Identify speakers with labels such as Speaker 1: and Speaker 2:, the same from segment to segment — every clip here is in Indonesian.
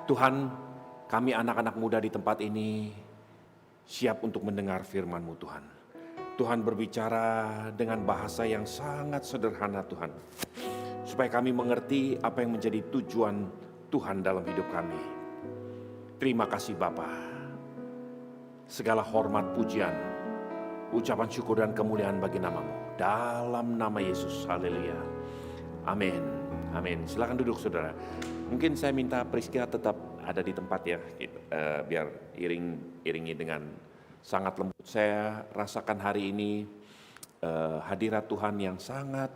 Speaker 1: Tuhan, kami anak-anak muda di tempat ini siap untuk mendengar firman-Mu Tuhan. Tuhan berbicara dengan bahasa yang sangat sederhana Tuhan. Supaya kami mengerti apa yang menjadi tujuan Tuhan dalam hidup kami. Terima kasih Bapa. Segala hormat pujian, ucapan syukur dan kemuliaan bagi nama-Mu. Dalam nama Yesus, haleluya. Amin, amin. Silakan duduk saudara. Mungkin saya minta Priska tetap ada di tempat ya, gitu. Biar iringi dengan sangat lembut. Saya rasakan hari ini hadirat Tuhan yang sangat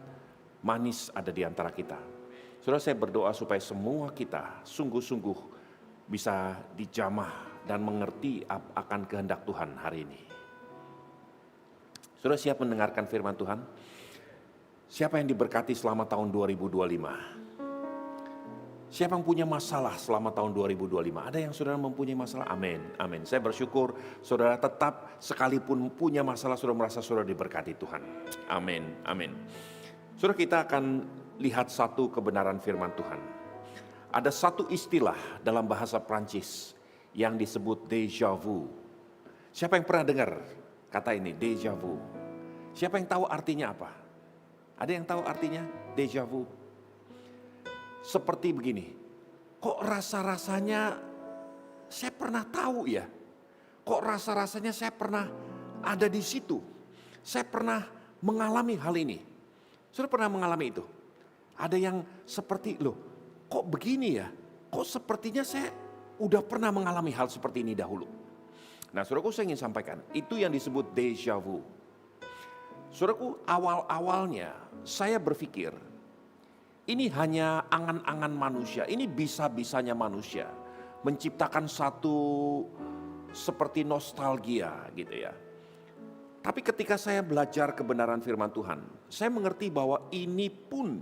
Speaker 1: manis ada di antara kita. Saudara, saya berdoa supaya semua kita sungguh-sungguh bisa dijamah dan mengerti akan kehendak Tuhan hari ini. Saudara siap mendengarkan firman Tuhan? Siapa yang diberkati selama tahun 2025? Siapa yang punya masalah selama tahun 2025? Ada yang saudara mempunyai masalah? Amin, amin. Saya bersyukur saudara tetap sekalipun punya masalah, saudara merasa saudara diberkati Tuhan. Amin, amin. Saudara, kita akan lihat satu kebenaran firman Tuhan. Ada satu istilah dalam bahasa Prancis yang disebut déjà vu. Siapa yang pernah dengar kata ini, déjà vu? Siapa yang tahu artinya apa? Ada yang tahu artinya déjà vu? Seperti begini, kok rasa-rasanya saya pernah tahu ya? Kok rasa-rasanya saya pernah ada di situ? Saya pernah mengalami hal ini. Sudah pernah mengalami itu? Ada yang seperti, loh kok begini ya? Kok sepertinya saya udah pernah mengalami hal seperti ini dahulu. Nah saudaraku, saya ingin sampaikan, itu yang disebut déjà vu. Saudaraku, awal-awalnya saya berpikir, ini hanya angan-angan manusia, ini bisa-bisanya manusia. Menciptakan satu seperti nostalgia gitu ya. Tapi ketika saya belajar kebenaran firman Tuhan, saya mengerti bahwa ini pun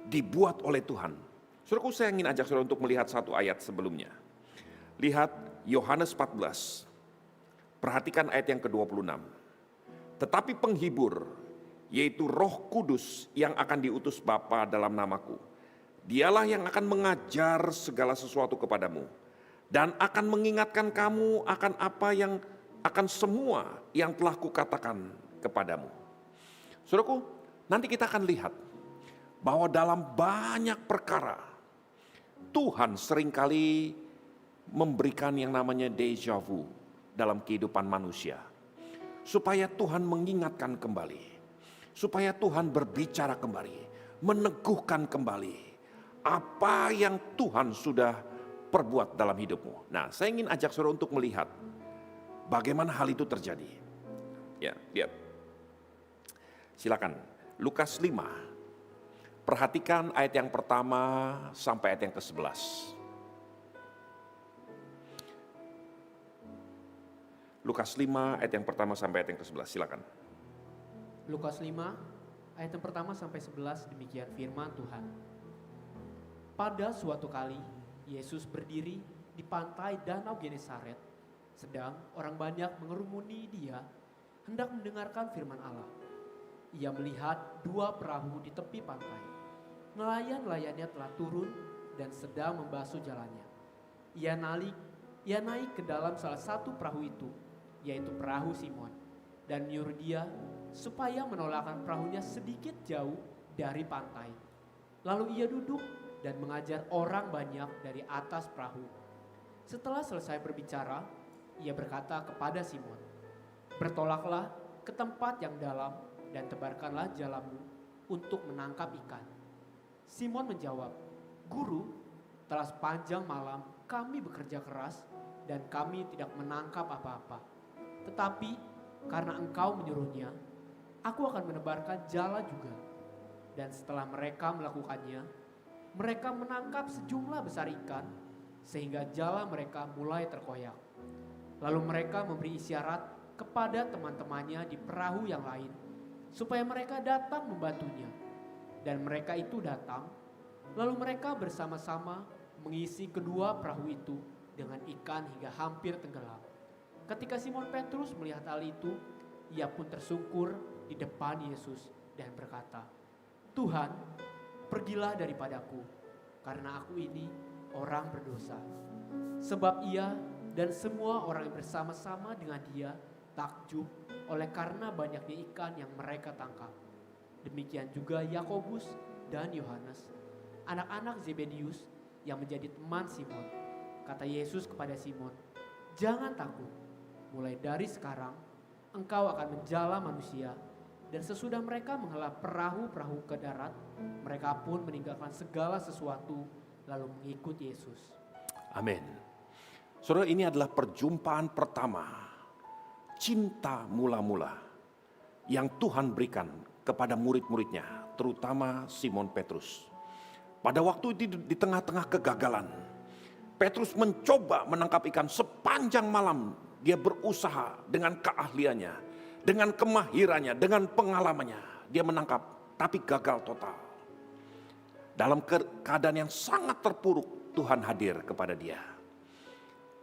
Speaker 1: dibuat oleh Tuhan. Saudaraku, saya ingin ajak saudara untuk melihat satu ayat sebelumnya. Lihat Yohanes 14. Perhatikan ayat yang ke-26. Tetapi penghibur, yaitu Roh Kudus yang akan diutus Bapa dalam namaku. Dialah yang akan mengajar segala sesuatu kepadamu. Dan akan mengingatkan kamu akan apa yang akan semua yang telah kukatakan kepadamu. Saudaraku, nanti kita akan lihat bahwa dalam banyak perkara Tuhan seringkali memberikan yang namanya déjà vu dalam kehidupan manusia. Supaya Tuhan mengingatkan kembali. Supaya Tuhan berbicara kembali, meneguhkan kembali apa yang Tuhan sudah perbuat dalam hidupmu. Nah, saya ingin ajak saudara untuk melihat bagaimana hal itu terjadi. Ya, lihat. Silakan, Lukas 5. Perhatikan ayat yang pertama sampai ayat yang ke-11. Lukas 5 ayat yang pertama sampai ayat yang ke-11, silakan.
Speaker 2: Lukas 5 ayat yang pertama sampai 11, demikian firman Tuhan. Pada suatu kali Yesus berdiri di pantai Danau Genesaret, sedang orang banyak mengerumuni dia hendak mendengarkan firman Allah. Ia melihat dua perahu di tepi pantai. Nelayan-nelayannya telah turun dan sedang membasuh jalannya. Ia naik ke dalam salah satu perahu itu, yaitu perahu Simon, dan menyuruh dia supaya menolakkan perahunya sedikit jauh dari pantai. Lalu ia duduk dan mengajar orang banyak dari atas perahu. Setelah selesai berbicara, ia berkata kepada Simon, "Bertolaklah ke tempat yang dalam dan tebarkanlah jalamu untuk menangkap ikan." Simon menjawab, "Guru, telah sepanjang malam kami bekerja keras dan kami tidak menangkap apa-apa. Tetapi karena Engkau menyuruhnya, aku akan menebarkan jala juga." Dan setelah mereka melakukannya, mereka menangkap sejumlah besar ikan sehingga jala mereka mulai terkoyak. Lalu mereka memberi isyarat kepada teman-temannya di perahu yang lain supaya mereka datang membantunya. Dan mereka itu datang, lalu mereka bersama-sama mengisi kedua perahu itu dengan ikan hingga hampir tenggelam. Ketika Simon Petrus melihat hal itu, ia pun tersungkur di depan Yesus dan berkata, "Tuhan, pergilah daripadaku, karena aku ini orang berdosa." Sebab ia dan semua orang yang bersama-sama dengan dia takjub oleh karena banyaknya ikan yang mereka tangkap. Demikian juga Yakobus dan Yohanes, anak-anak Zebedius yang menjadi teman Simon. Kata Yesus kepada Simon, "Jangan takut, mulai dari sekarang engkau akan menjala manusia." Dan sesudah mereka menghela perahu-perahu ke darat, mereka pun meninggalkan segala sesuatu lalu mengikut Yesus.
Speaker 1: Amin. Saudara, ini adalah perjumpaan pertama cinta mula-mula yang Tuhan berikan kepada murid-muridnya, terutama Simon Petrus. Pada waktu itu di tengah-tengah kegagalan, Petrus mencoba menangkap ikan sepanjang malam. Dia berusaha dengan keahliannya, dengan kemahirannya, dengan pengalamannya. Dia menangkap, tapi gagal total. Dalam keadaan yang sangat terpuruk, Tuhan hadir kepada dia.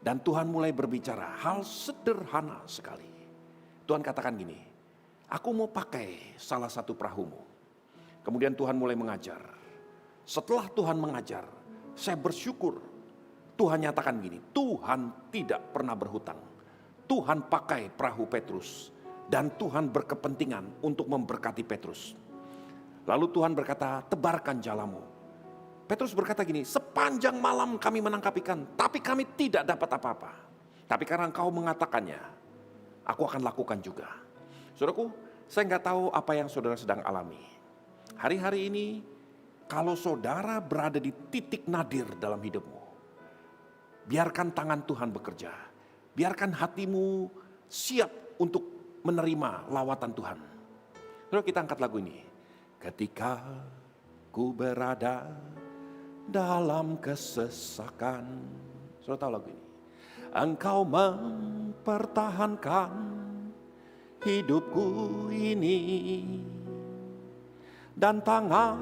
Speaker 1: Dan Tuhan mulai berbicara hal sederhana sekali. Tuhan katakan gini, "Aku mau pakai salah satu perahumu." Kemudian Tuhan mulai mengajar. Setelah Tuhan mengajar, saya bersyukur. Tuhan nyatakan gini, Tuhan tidak pernah berhutang. Tuhan pakai perahu Petrus. Dan Tuhan berkepentingan untuk memberkati Petrus. Lalu Tuhan berkata, "Tebarkan jalamu." Petrus berkata gini, "Sepanjang malam kami menangkap ikan, tapi kami tidak dapat apa-apa. Tapi karena engkau mengatakannya, aku akan lakukan juga." Saudaraku, saya nggak tahu apa yang saudara sedang alami. Hari-hari ini, kalau saudara berada di titik nadir dalam hidupmu, biarkan tangan Tuhan bekerja. Biarkan hatimu siap untuk menerima lawatan Tuhan. Saudara, kita angkat lagu ini. Ketika ku berada dalam kesesakan. Saudara tahu lagu ini? Engkau mempertahankan hidupku ini. Dan tangan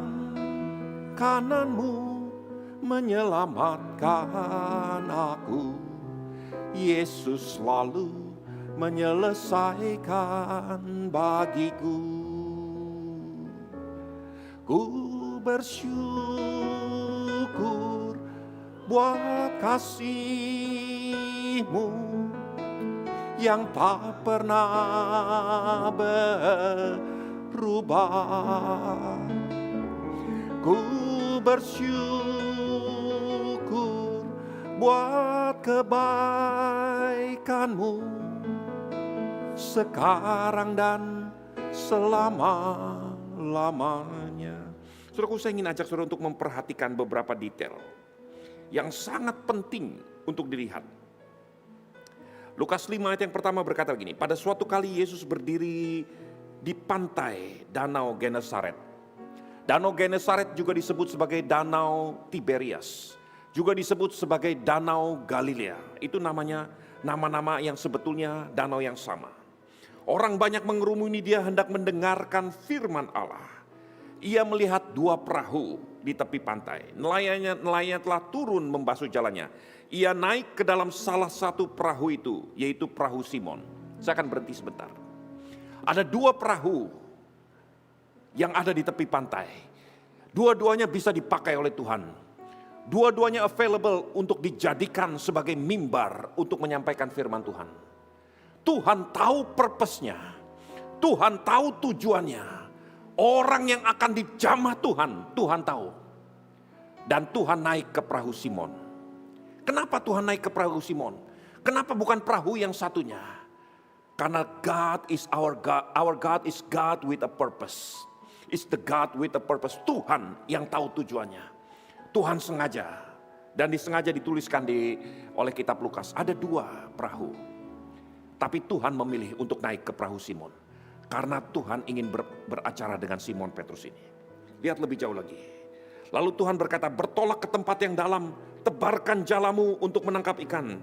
Speaker 1: kananmu menyelamatkan aku. Yesus selalu menyelesaikan bagiku. Ku bersyukur buat kasih-Mu yang tak pernah berubah. Ku bersyukur buat kebaikan-Mu sekarang dan selama-lamanya. Saudaraku, saya ingin ajak saudara untuk memperhatikan beberapa detail yang sangat penting untuk dilihat. Lukas 5 ayat yang pertama berkata begini, "Pada suatu kali Yesus berdiri di pantai Danau Genesaret." Danau Genesaret juga disebut sebagai Danau Tiberias, juga disebut sebagai Danau Galilea. Itu namanya nama-nama yang sebetulnya danau yang sama. Orang banyak mengerumuni dia hendak mendengarkan firman Allah. Ia melihat dua perahu di tepi pantai. Nelayan telah turun membasuh jalannya. Ia naik ke dalam salah satu perahu itu, yaitu perahu Simon. Saya akan berhenti sebentar. Ada dua perahu yang ada di tepi pantai. Dua-duanya bisa dipakai oleh Tuhan. Dua-duanya available untuk dijadikan sebagai mimbar untuk menyampaikan firman Tuhan. Tuhan tahu purpose-nya. Tuhan tahu tujuannya. Orang yang akan dijamah Tuhan, Tuhan tahu. Dan Tuhan naik ke perahu Simon. Kenapa Tuhan naik ke perahu Simon? Kenapa bukan perahu yang satunya? Karena God is our God. Our God is God with a purpose. It's the God with a purpose. Tuhan yang tahu tujuannya. Tuhan sengaja. Dan disengaja dituliskan oleh kitab Lukas. Ada dua perahu. Tapi Tuhan memilih untuk naik ke perahu Simon. Karena Tuhan ingin beracara dengan Simon Petrus ini. Lihat lebih jauh lagi. Lalu Tuhan berkata, "Bertolak ke tempat yang dalam, tebarkan jalamu untuk menangkap ikan."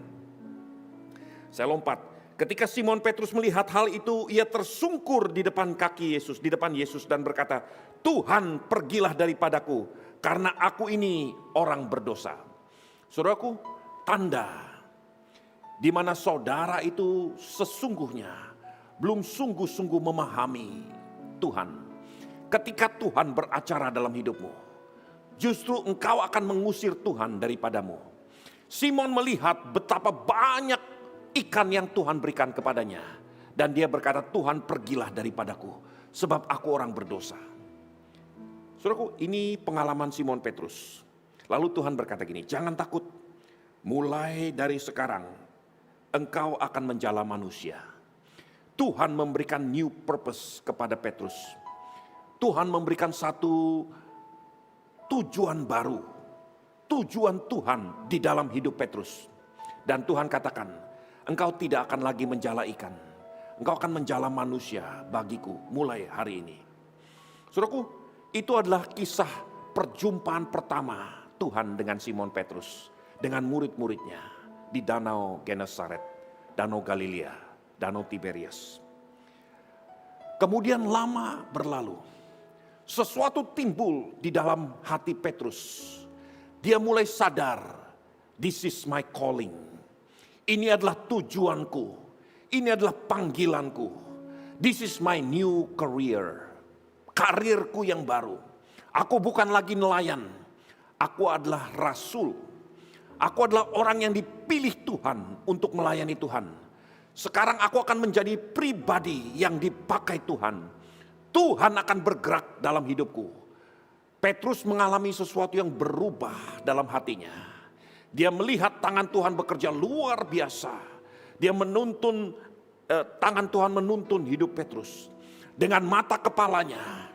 Speaker 1: Saya lompat. Ketika Simon Petrus melihat hal itu, ia tersungkur di depan kaki Yesus, di depan Yesus dan berkata, "Tuhan, pergilah daripadaku, karena aku ini orang berdosa." Saudaraku, tanda di mana saudara itu sesungguhnya belum sungguh-sungguh memahami Tuhan. Ketika Tuhan beracara dalam hidupmu, justru engkau akan mengusir Tuhan daripadamu. Simon melihat betapa banyak ikan yang Tuhan berikan kepadanya. Dan dia berkata, Tuhan pergilah daripadaku, sebab aku orang berdosa. Saudaraku, ini pengalaman Simon Petrus. Lalu Tuhan berkata gini, jangan takut. Mulai dari sekarang, engkau akan menjala manusia. Tuhan memberikan new purpose kepada Petrus. Tuhan memberikan satu tujuan baru. Tujuan Tuhan di dalam hidup Petrus. Dan Tuhan katakan, engkau tidak akan lagi menjala ikan. Engkau akan menjala manusia bagiku mulai hari ini. Saudaraku, itu adalah kisah perjumpaan pertama Tuhan dengan Simon Petrus. Dengan murid-muridnya di Danau Genesaret, Danau Galilea, Danau Tiberias. Kemudian lama berlalu. Sesuatu timbul di dalam hati Petrus. Dia mulai sadar, this is my calling. Ini adalah tujuanku. Ini adalah panggilanku. This is my new career. Karirku yang baru. Aku bukan lagi nelayan. Aku adalah rasul. Aku adalah orang yang dipilih Tuhan untuk melayani Tuhan. Sekarang aku akan menjadi pribadi yang dipakai Tuhan. Tuhan akan bergerak dalam hidupku. Petrus mengalami sesuatu yang berubah dalam hatinya. Dia melihat tangan Tuhan bekerja luar biasa. Dia menuntun, tangan Tuhan menuntun hidup Petrus. Dengan mata kepalanya,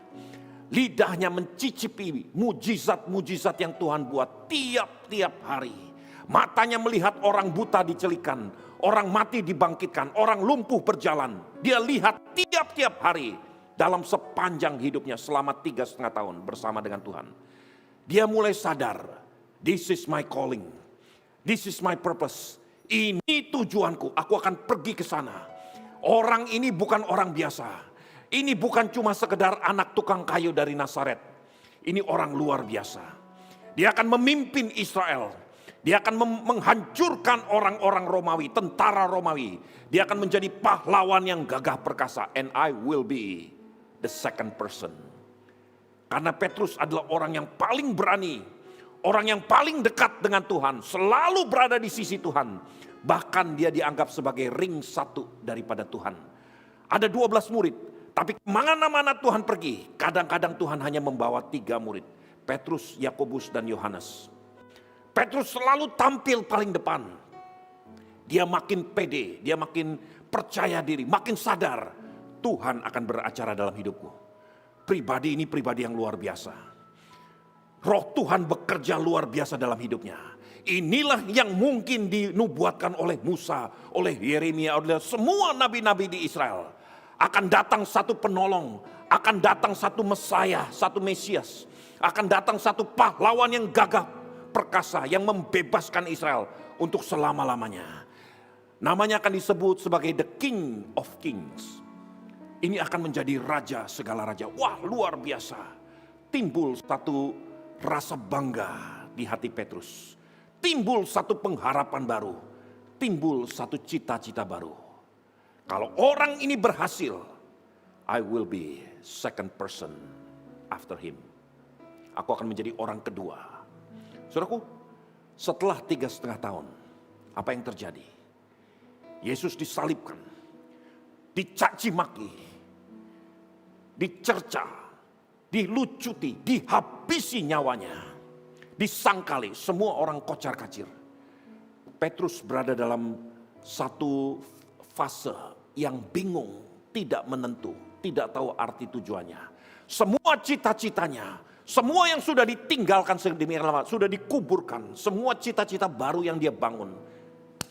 Speaker 1: lidahnya mencicipi mujizat-mujizat yang Tuhan buat tiap-tiap hari. Matanya melihat orang buta dicelikan, orang mati dibangkitkan, orang lumpuh berjalan. Dia lihat tiap-tiap hari dalam sepanjang hidupnya selama 3,5 tahun bersama dengan Tuhan. Dia mulai sadar, this is my calling, this is my purpose. Ini tujuanku, aku akan pergi ke sana. Orang ini bukan orang biasa. Ini bukan cuma sekedar anak tukang kayu dari Nazaret. Ini orang luar biasa. Dia akan memimpin Israel. Dia akan menghancurkan orang-orang Romawi, tentara Romawi. Dia akan menjadi pahlawan yang gagah perkasa. And I will be the second person. Karena Petrus adalah orang yang paling berani. Orang yang paling dekat dengan Tuhan. Selalu berada di sisi Tuhan. Bahkan dia dianggap sebagai ring satu daripada Tuhan. Ada 12 murid. Tapi kemana-mana Tuhan pergi. Kadang-kadang Tuhan hanya membawa 3 murid. Petrus, Yakobus, dan Yohanes. Petrus selalu tampil paling depan. Dia makin pede, dia makin percaya diri, makin sadar Tuhan akan beracara dalam hidupku. Pribadi ini pribadi yang luar biasa. Roh Tuhan bekerja luar biasa dalam hidupnya. Inilah yang mungkin dinubuatkan oleh Musa, oleh Yeremia, oleh semua nabi-nabi di Israel. Akan datang satu penolong, akan datang satu Mesias, satu Mesias. Akan datang satu pahlawan yang gagah perkasa yang membebaskan Israel untuk selama-lamanya. Namanya akan disebut sebagai the King of Kings. Ini akan menjadi raja segala raja. Wah, luar biasa. Timbul satu rasa bangga di hati Petrus. Timbul satu pengharapan baru. Timbul satu cita-cita baru. Kalau orang ini berhasil, I will be second person after him. Aku akan menjadi orang kedua. Saudaraku, setelah 3,5 tahun, apa yang terjadi? Yesus disalibkan, dicaci maki, dicerca, dilucuti, dihabisi nyawanya, disangkali, semua orang kocar kacir. Petrus berada dalam satu fase yang bingung, tidak menentu, tidak tahu arti tujuannya. Semua cita-citanya, semua yang sudah ditinggalkan sedemikian lama, sudah dikuburkan. Semua cita-cita baru yang dia bangun,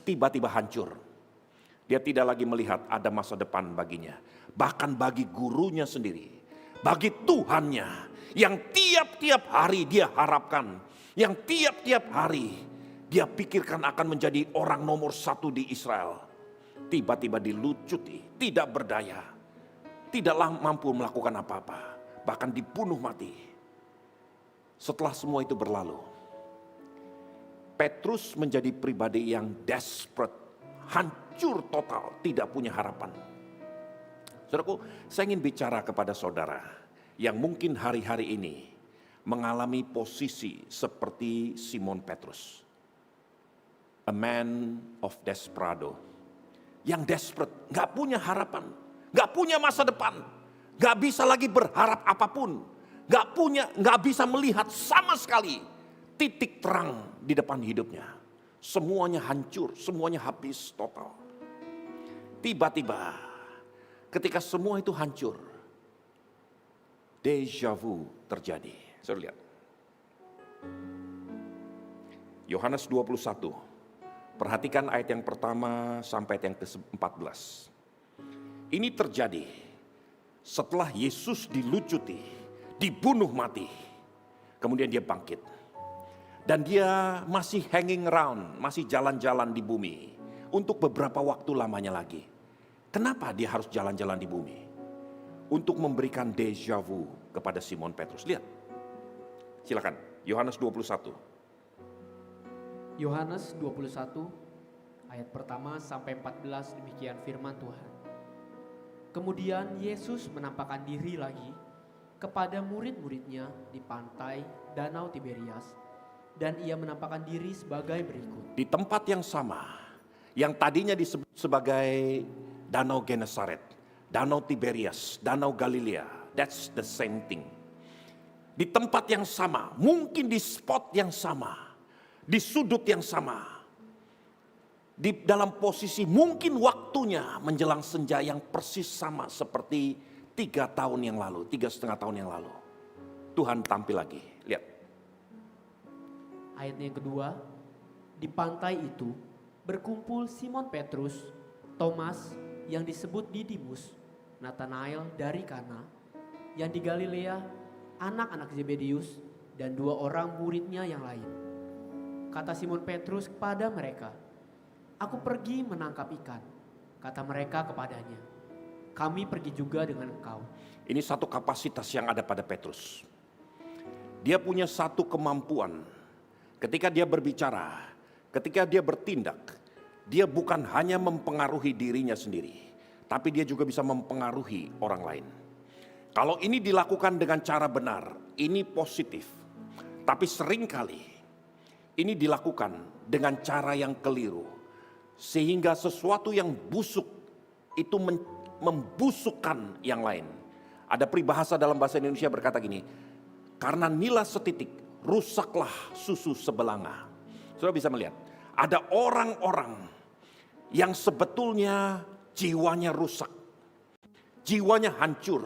Speaker 1: tiba-tiba hancur. Dia tidak lagi melihat ada masa depan baginya. Bahkan bagi gurunya sendiri, bagi Tuhannya, yang tiap-tiap hari dia harapkan. Yang tiap-tiap hari dia pikirkan akan menjadi orang nomor 1 di Israel. Tiba-tiba dilucuti, tidak berdaya. Tidaklah mampu melakukan apa-apa. Bahkan dibunuh mati. Setelah semua itu berlalu, Petrus menjadi pribadi yang desperate, hancur total, tidak punya harapan. Saudaraku, saya ingin bicara kepada saudara yang mungkin hari-hari ini mengalami posisi seperti Simon Petrus. a man of desperado. Yang desperate, gak punya harapan, gak punya masa depan, gak bisa lagi berharap apapun, gak bisa melihat sama sekali titik terang di depan hidupnya. Semuanya hancur, semuanya habis total. Tiba-tiba ketika semua itu hancur, déjà vu terjadi. Saudara lihat. Yohanes 21. Perhatikan ayat yang pertama sampai ayat yang ke-14. Ini terjadi setelah Yesus dilucuti, dibunuh mati. Kemudian dia bangkit. Dan dia masih hanging around, masih jalan-jalan di bumi untuk beberapa waktu lamanya lagi. Kenapa dia harus jalan-jalan di bumi? Untuk memberikan déjà vu kepada Simon Petrus. Lihat, silakan, Yohanes 21.
Speaker 2: Yohanes 21 ayat pertama sampai 14, demikian firman Tuhan. Kemudian Yesus menampakkan diri lagi kepada murid-muridnya di pantai Danau Tiberias, dan ia menampakkan diri sebagai berikut.
Speaker 1: Di tempat yang sama, yang tadinya disebut sebagai Danau Genesaret, Danau Tiberias, Danau Galilea, that's the same thing. Di tempat yang sama, mungkin di spot yang sama, di sudut yang sama, di dalam posisi mungkin waktunya menjelang senja yang persis sama seperti 3 tahun yang lalu, 3,5 tahun yang lalu. Tuhan tampil lagi, lihat.
Speaker 2: Ayatnya yang kedua, di pantai itu berkumpul Simon Petrus, Thomas yang disebut Didimus, Nathanael dari Kana, yang di Galilea, anak-anak Zebedius, dan 2 orang muridnya yang lain. Kata Simon Petrus kepada mereka, "Aku pergi menangkap ikan." Kata mereka kepadanya, "Kami pergi juga dengan engkau."
Speaker 1: Ini satu kapasitas yang ada pada Petrus. Dia punya satu kemampuan. Ketika dia berbicara, ketika dia bertindak, dia bukan hanya mempengaruhi dirinya sendiri, tapi dia juga bisa mempengaruhi orang lain. Kalau ini dilakukan dengan cara benar, ini positif. Tapi seringkali ini dilakukan dengan cara yang keliru, sehingga sesuatu yang busuk itu membusukkan yang lain. Ada peribahasa dalam bahasa Indonesia berkata gini, karena nila setitik, rusaklah susu sebelanga. Saudara bisa melihat, ada orang-orang yang sebetulnya jiwanya rusak, jiwanya hancur,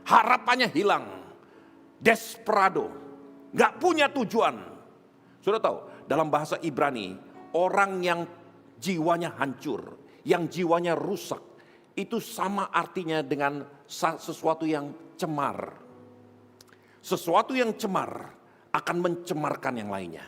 Speaker 1: harapannya hilang, desperado, gak punya tujuan. Saudara tahu, dalam bahasa Ibrani, orang yang jiwanya hancur, yang jiwanya rusak, itu sama artinya dengan sesuatu yang cemar. Sesuatu yang cemar akan mencemarkan yang lainnya.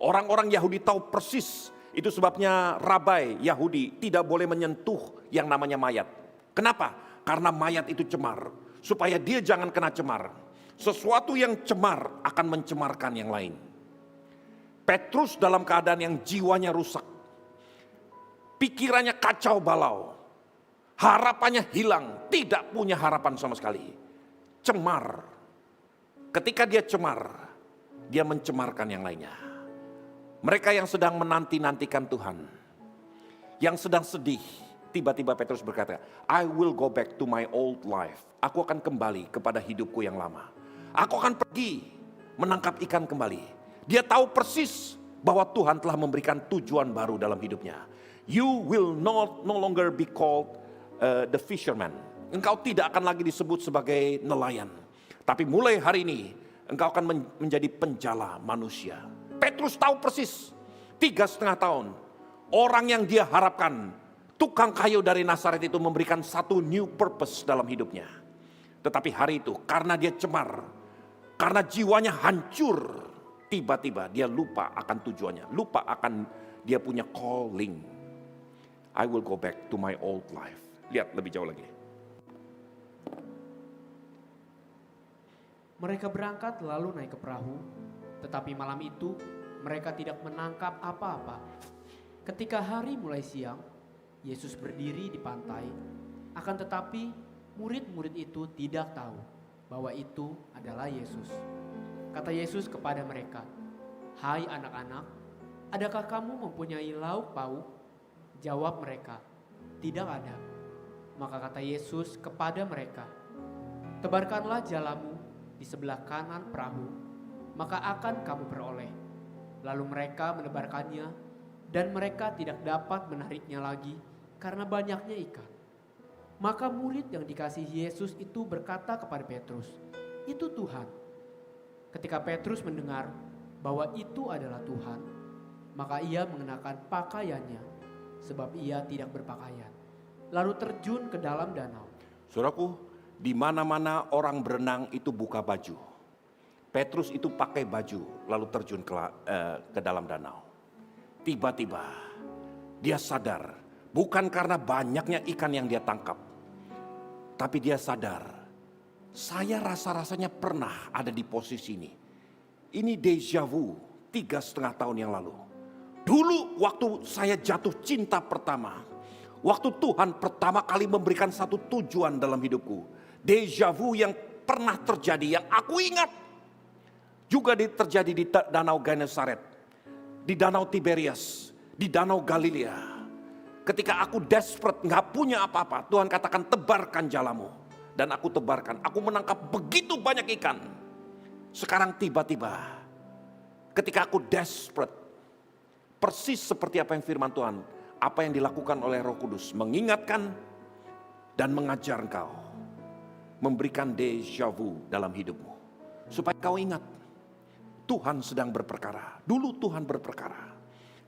Speaker 1: Orang-orang Yahudi tahu persis, itu sebabnya rabai Yahudi tidak boleh menyentuh yang namanya mayat. Kenapa? Karena mayat itu cemar, supaya dia jangan kena cemar. Sesuatu yang cemar akan mencemarkan yang lain. Petrus dalam keadaan yang jiwanya rusak, pikirannya kacau balau, harapannya hilang, tidak punya harapan sama sekali. Cemar. Ketika dia cemar, dia mencemarkan yang lainnya. Mereka yang sedang menanti-nantikan Tuhan, yang sedang sedih, tiba-tiba Petrus berkata, I will go back to my old life. Aku akan kembali kepada hidupku yang lama. Aku akan pergi menangkap ikan kembali. Dia tahu persis bahwa Tuhan telah memberikan tujuan baru dalam hidupnya. You will no longer be called the fisherman. Engkau tidak akan lagi disebut sebagai nelayan. Tapi mulai hari ini, engkau akan menjadi penjala manusia. Petrus tahu persis, 3,5 tahun, orang yang dia harapkan, tukang kayu dari Nazaret itu memberikan satu new purpose dalam hidupnya. Tetapi hari itu, karena dia cemar, karena jiwanya hancur, tiba-tiba dia lupa akan tujuannya, lupa akan dia punya calling. I will go back to my old life. Lihat lebih jauh lagi.
Speaker 2: Mereka berangkat lalu naik ke perahu, tetapi malam itu mereka tidak menangkap apa-apa. Ketika hari mulai siang, Yesus berdiri di pantai, akan tetapi murid-murid itu tidak tahu bahwa itu adalah Yesus. Kata Yesus kepada mereka, "Hai anak-anak, adakah kamu mempunyai lauk pauk? Jawab mereka, tidak ada. Maka kata Yesus kepada mereka, tebarkanlah jalamu di sebelah kanan perahu, maka akan kamu peroleh. Lalu mereka menebarkannya, dan mereka tidak dapat menariknya lagi karena banyaknya ikan. Maka murid yang dikasihi Yesus itu berkata kepada Petrus, itu Tuhan. Ketika Petrus mendengar bahwa itu adalah Tuhan, maka ia mengenakan pakaiannya, sebab ia tidak berpakaian, lalu terjun ke dalam danau.
Speaker 1: Saudaraku, di mana-mana orang berenang itu buka baju. Petrus itu pakai baju, lalu terjun ke dalam danau. Tiba-tiba dia sadar, bukan karena banyaknya ikan yang dia tangkap, tapi dia sadar, saya rasa-rasanya pernah ada di posisi ini. Ini deja vu 3,5 tahun yang lalu. Dulu waktu saya jatuh cinta pertama, waktu Tuhan pertama kali memberikan satu tujuan dalam hidupku. Deja vu yang pernah terjadi, yang aku ingat. Juga terjadi di Danau Genesaret, di Danau Tiberias, di Danau Galilea. Ketika aku desperate, gak punya apa-apa, Tuhan katakan tebarkan jalamu. Dan aku tebarkan, aku menangkap begitu banyak ikan. Sekarang tiba-tiba, ketika aku desperate, persis seperti apa yang firman Tuhan, apa yang dilakukan oleh Roh Kudus, mengingatkan dan mengajar engkau, memberikan deja vu dalam hidupmu. Supaya kau ingat, Tuhan sedang berperkara. Dulu Tuhan berperkara.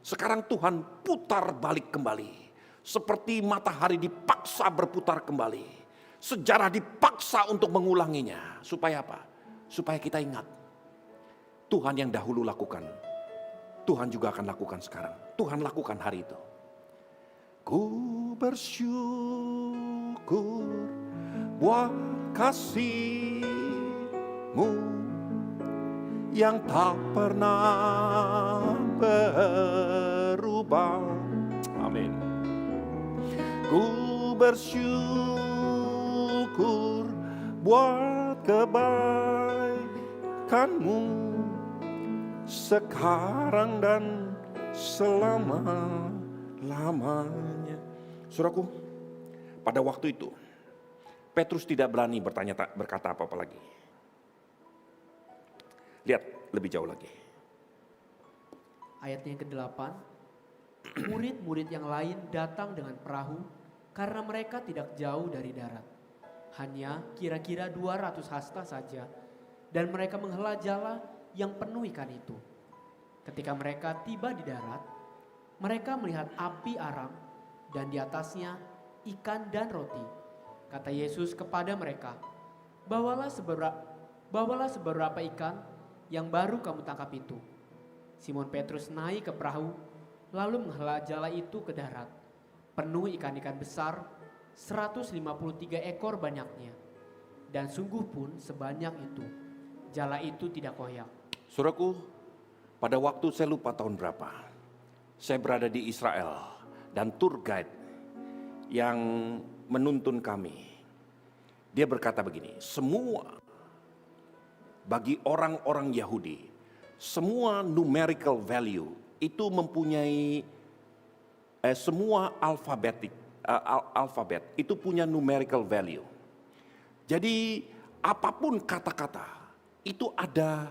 Speaker 1: Sekarang Tuhan putar balik kembali. Seperti matahari dipaksa berputar kembali. Sejarah dipaksa untuk mengulanginya. Supaya apa? Supaya kita ingat. Tuhan yang dahulu lakukan, Tuhan juga akan lakukan sekarang. Tuhan lakukan hari itu. Ku bersyukur buat kasih-Mu yang tak pernah berubah. Amin. Ku bersyukur buat kebaikan-Mu sekarang dan selama-lamanya. Saudaraku, pada waktu itu Petrus tidak berani berkata apa-apa lagi. Lihat lebih jauh lagi.
Speaker 2: Ayatnya yang ke-8, murid-murid yang lain datang dengan perahu karena mereka tidak jauh dari darat. Hanya kira-kira 200 hasta saja, dan mereka menghela jala yang penuh ikan itu. Ketika mereka tiba di darat, mereka melihat api arang dan di atasnya ikan dan roti. Kata Yesus kepada mereka, bawalah seberapa ikan yang baru kamu tangkap itu. Simon Petrus naik ke perahu, lalu menghela jala itu ke darat, penuh ikan-ikan besar, 153 ekor banyaknya. Dan sungguh pun sebanyak itu, jala itu tidak koyak.
Speaker 1: Saudaraku, pada waktu saya lupa tahun berapa, saya berada di Israel dan tour guide yang menuntun kami, dia berkata begini, semua bagi orang-orang Yahudi, semua numerical value itu mempunyai semua alfabet itu punya numerical value. Jadi apapun kata-kata itu ada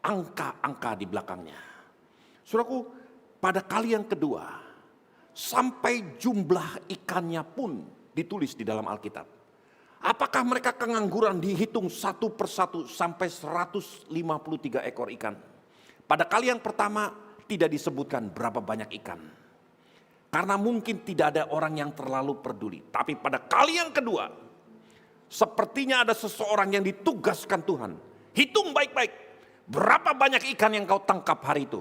Speaker 1: angka-angka di belakangnya. Saudaraku, pada kali yang kedua, sampai jumlah ikannya pun ditulis di dalam Alkitab. Apakah mereka kengangguran dihitung satu persatu sampai 153 ekor ikan. Pada kali yang pertama tidak disebutkan berapa banyak ikan. Karena mungkin tidak ada orang yang terlalu peduli. Tapi pada kali yang kedua, sepertinya ada seseorang yang ditugaskan Tuhan. Hitung baik-baik, berapa banyak ikan yang kau tangkap hari itu.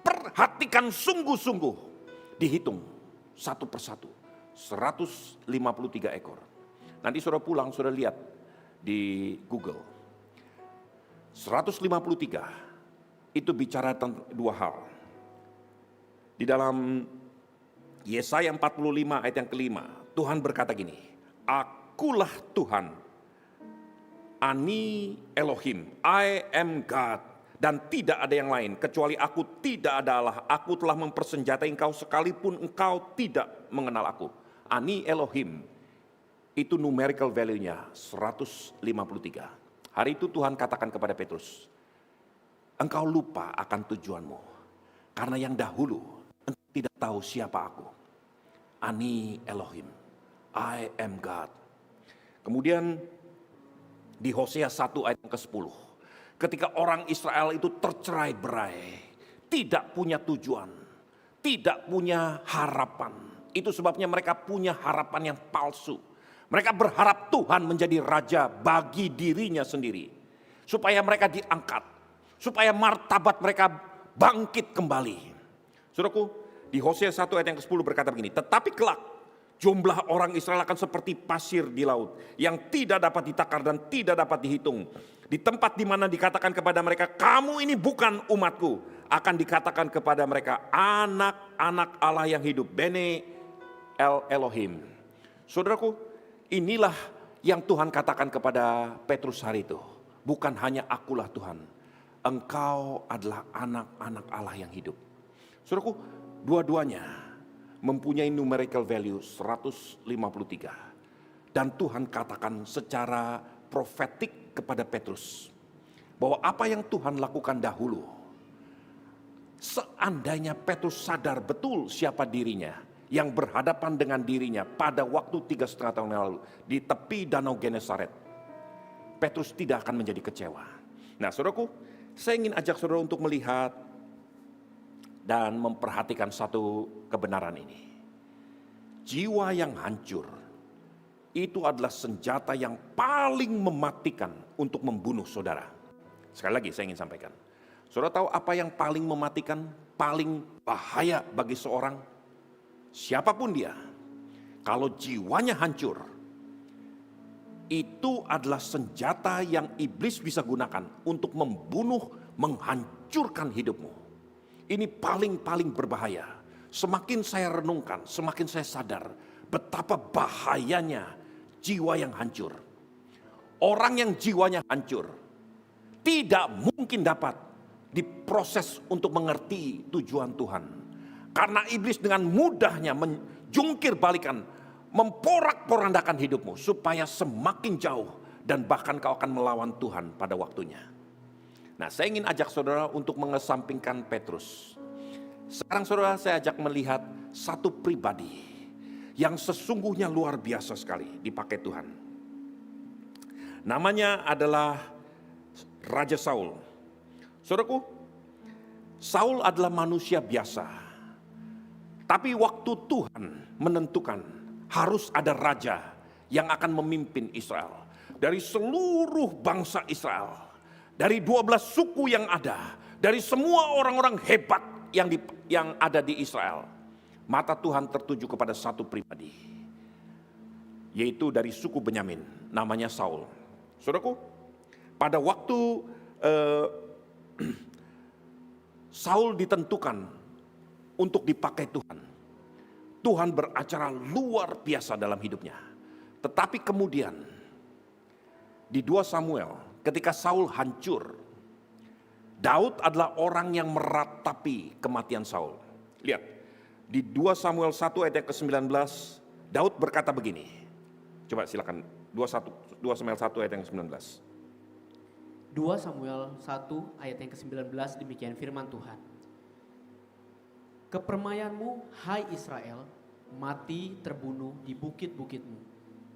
Speaker 1: Perhatikan sungguh-sungguh, dihitung satu persatu, 153 ekor. Nanti saudara pulang, saudara lihat di Google. 153 itu bicara tentang dua hal. Di dalam Yesaya 45 ayat yang kelima, Tuhan berkata gini, Akulah Tuhan, Ani Elohim, I am God, dan tidak ada yang lain kecuali aku, tidak ada Allah. Aku telah mempersenjatai engkau sekalipun engkau tidak mengenal aku. Ani Elohim, itu numerical value-nya 153. Hari itu Tuhan katakan kepada Petrus, engkau lupa akan tujuanmu, karena yang dahulu engkau tidak tahu siapa aku. Ani Elohim, I am God. Kemudian di Hosea 1 ayat yang ke-10, ketika orang Israel itu tercerai-berai, tidak punya tujuan, tidak punya harapan. Itu sebabnya mereka punya harapan yang palsu. Mereka berharap Tuhan menjadi raja bagi dirinya sendiri, supaya mereka diangkat, supaya martabat mereka bangkit kembali. Saudaraku, di Hosea 1 ayat yang ke-10 berkata begini, tetapi kelak jumlah orang Israel akan seperti pasir di laut, yang tidak dapat ditakar dan tidak dapat dihitung. Di tempat di mana dikatakan kepada mereka, kamu ini bukan umatku, akan dikatakan kepada mereka, anak-anak Allah yang hidup, Bene El Elohim. Saudaraku, inilah yang Tuhan katakan kepada Petrus hari itu. Bukan hanya akulah Tuhan, engkau adalah anak-anak Allah yang hidup. Saudaraku, dua-duanya mempunyai numerical value 153. Dan Tuhan katakan secara profetik kepada Petrus, bahwa apa yang Tuhan lakukan dahulu, seandainya Petrus sadar betul siapa dirinya, yang berhadapan dengan dirinya pada waktu 3,5 tahun yang lalu di tepi Danau Genesaret, Petrus tidak akan menjadi kecewa. Nah saudaraku, saya ingin ajak saudara untuk melihat dan memperhatikan satu kebenaran ini. Jiwa yang hancur itu adalah senjata yang paling mematikan untuk membunuh saudara. Sekali lagi saya ingin sampaikan, saudara tahu apa yang paling mematikan, paling bahaya bagi seorang? Siapapun dia, kalau jiwanya hancur, itu adalah senjata yang iblis bisa gunakan untuk membunuh, menghancurkan hidupmu. Ini paling berbahaya. Semakin saya renungkan, semakin saya sadar betapa bahayanya jiwa yang hancur. Orang yang jiwanya hancur tidak mungkin dapat diproses untuk mengerti tujuan Tuhan. Karena iblis dengan mudahnya menjungkir balikan, memporak-porandakan hidupmu supaya semakin jauh dan bahkan kau akan melawan Tuhan pada waktunya. Nah, saya ingin ajak saudara untuk mengesampingkan Petrus. Sekarang saudara, saya ajak melihat satu pribadi yang sesungguhnya luar biasa sekali dipakai Tuhan. Namanya adalah Raja Saul. Saudaraku, Saul adalah manusia biasa. Tapi waktu Tuhan menentukan harus ada raja yang akan memimpin Israel. Dari seluruh bangsa Israel, dari 12 suku yang ada, dari semua orang-orang hebat yang ada di Israel, mata Tuhan tertuju kepada satu pribadi, yaitu dari suku Benyamin, namanya Saul. Saudaraku, pada waktu Saul ditentukan untuk dipakai Tuhan, Tuhan beracara luar biasa dalam hidupnya. Tetapi kemudian di 2 Samuel, ketika Saul hancur, Daud adalah orang yang meratapi kematian Saul. Lihat, di 2 Samuel 1 ayat ke-19, Daud berkata begini. Coba silakan, 2 Samuel 1 ayat yang ke-19.
Speaker 2: 2 Samuel 1 ayat yang ke-19, demikian firman Tuhan. Kepermayanmu, hai Israel, mati terbunuh di bukit-bukitmu.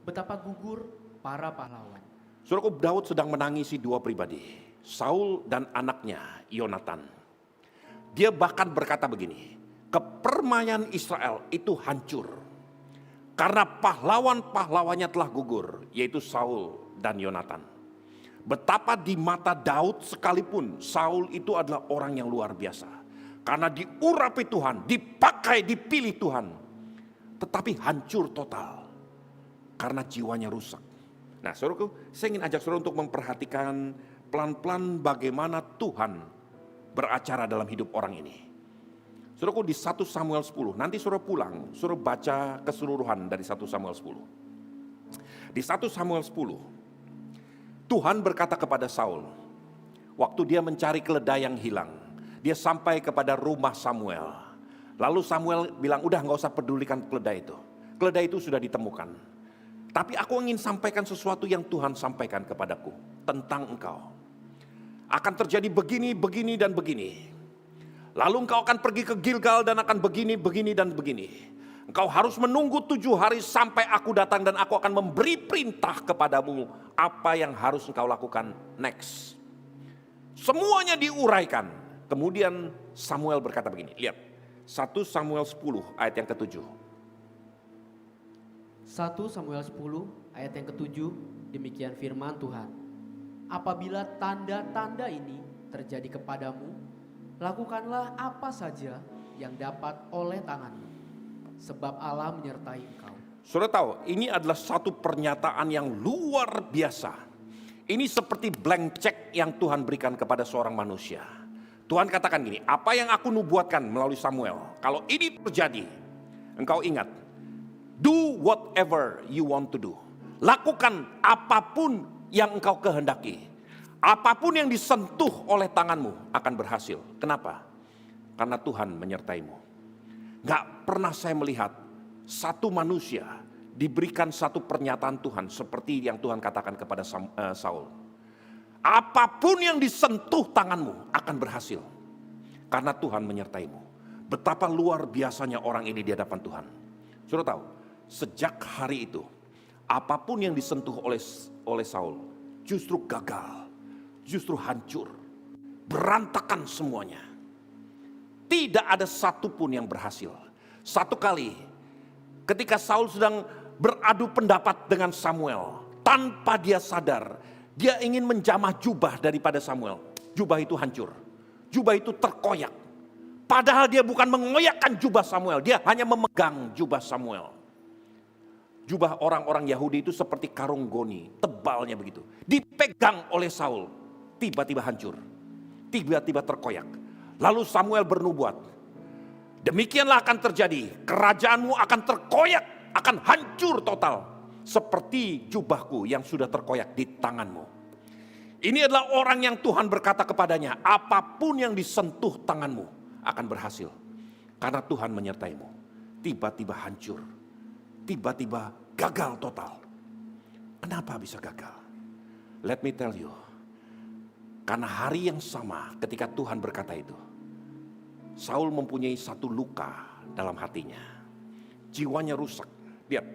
Speaker 2: Betapa gugur para pahlawan.
Speaker 1: Saudaraku, Daud sedang menangisi 2 pribadi, Saul dan anaknya Yonatan. Dia bahkan berkata begini, kepermainan Israel itu hancur karena pahlawan-pahlawannya telah gugur, yaitu Saul dan Yonatan. Betapa di mata Daud sekalipun Saul itu adalah orang yang luar biasa. Karena diurapi Tuhan, dipakai, dipilih Tuhan. Tetapi hancur total karena jiwanya rusak. Nah saudaraku, saya ingin ajak saudara untuk memperhatikan pelan-pelan bagaimana Tuhan beracara dalam hidup orang ini. Saudaraku, di 1 Samuel 10, nanti saudara pulang, saudara baca keseluruhan dari 1 Samuel 10. Di 1 Samuel 10, Tuhan berkata kepada Saul, waktu dia mencari keledai yang hilang, dia sampai kepada rumah Samuel. Lalu Samuel bilang, udah gak usah pedulikan keledai itu. Keledai itu sudah ditemukan. Tapi aku ingin sampaikan sesuatu yang Tuhan sampaikan kepadaku tentang engkau. Akan terjadi begini, begini, dan begini. Lalu engkau akan pergi ke Gilgal dan akan begini, begini, dan begini. Engkau harus menunggu 7 hari sampai aku datang dan aku akan memberi perintah kepadamu apa yang harus engkau lakukan next. Semuanya diuraikan. Kemudian Samuel berkata begini, lihat 1 Samuel 10 ayat yang ke-7.
Speaker 2: 1 Samuel 10 ayat yang ke-7, demikian firman Tuhan. Apabila tanda-tanda ini terjadi kepadamu, lakukanlah apa saja yang dapat oleh tanganmu, sebab Allah menyertai engkau.
Speaker 1: Saudara tahu, ini adalah satu pernyataan yang luar biasa. Ini seperti blank check yang Tuhan berikan kepada seorang manusia. Tuhan katakan gini, apa yang aku nubuatkan melalui Samuel, kalau ini terjadi, engkau ingat, do whatever you want to do. Lakukan apapun yang engkau kehendaki. Apapun yang disentuh oleh tanganmu akan berhasil. Kenapa? Karena Tuhan menyertaimu. Gak pernah saya melihat satu manusia diberikan satu pernyataan Tuhan seperti yang Tuhan katakan kepada Saul. Apapun yang disentuh tanganmu akan berhasil. Karena Tuhan menyertaimu. Betapa luar biasanya orang ini di hadapan Tuhan. Sudah tahu, sejak hari itu, apapun yang disentuh oleh Saul justru gagal, justru hancur, berantakan semuanya. Tidak ada satupun yang berhasil. Satu kali ketika Saul sedang beradu pendapat dengan Samuel, tanpa dia sadar, dia ingin menjamah jubah daripada Samuel. Jubah itu hancur, jubah itu terkoyak. Padahal dia bukan mengoyakkan jubah Samuel, dia hanya memegang jubah Samuel. Jubah orang-orang Yahudi itu seperti karung goni, tebalnya begitu. Dipegang oleh Saul, tiba-tiba hancur, tiba-tiba terkoyak. Lalu Samuel bernubuat, demikianlah akan terjadi, kerajaanmu akan terkoyak, akan hancur total. Seperti jubahku yang sudah terkoyak di tanganmu. Ini adalah orang yang Tuhan berkata kepadanya, apapun yang disentuh tanganmu akan berhasil. Karena Tuhan menyertaimu. Tiba-tiba hancur, tiba-tiba gagal total. Kenapa bisa gagal? Let me tell you. Karena hari yang sama ketika Tuhan berkata itu, Saul mempunyai satu luka dalam hatinya. Jiwanya rusak. Lihat,